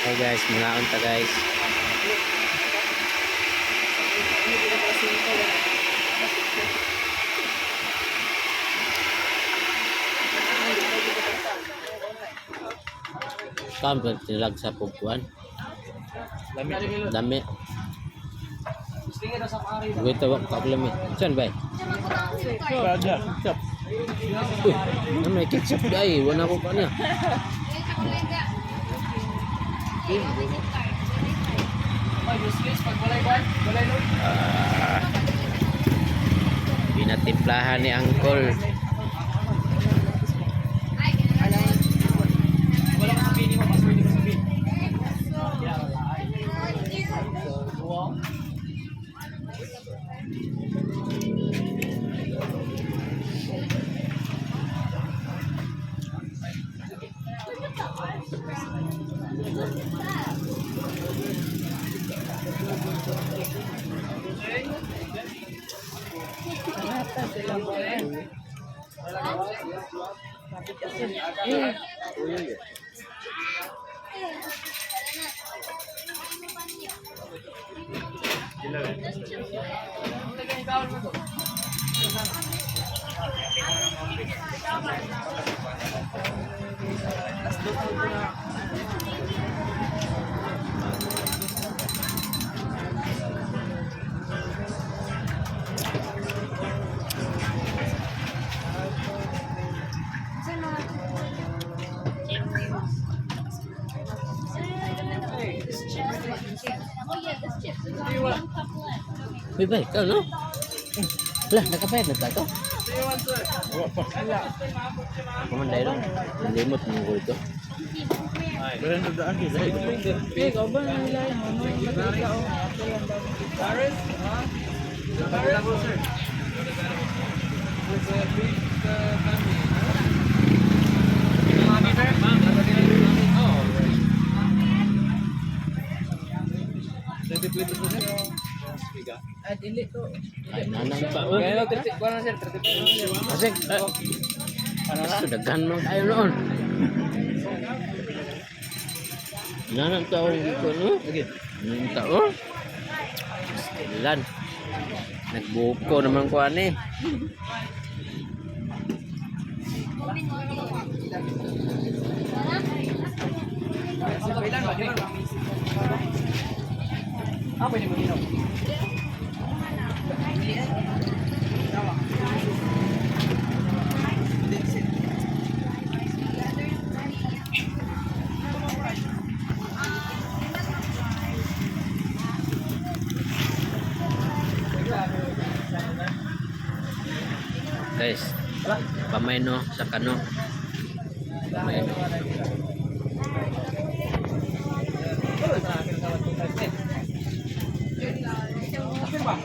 Hey guys, mga unta guys. Kam tilag sa pupuan. Dami. Wait, tawag problem eh. Saan ba? Ketchup. Uy, may ketchup ay, wala ko pa niya. Pinatimplahan ni Uncle. Bye, ikaw no? Lah, nakapayad na tayo. Kumanday lang. Limot mo ko ito. Pero nagdaan din. Ikaw ba nila? Paris? Dili to. Ay, nanang pa. Kaya 30 ko na sir, 30. Asik. Sudagan mo tayo noon. Nanang tao ko no? Nanang tao. Ilan. Nagbuko naman ko ani. Apa ini begini? Guys, pamaino sa kano. Pamaino. Firma.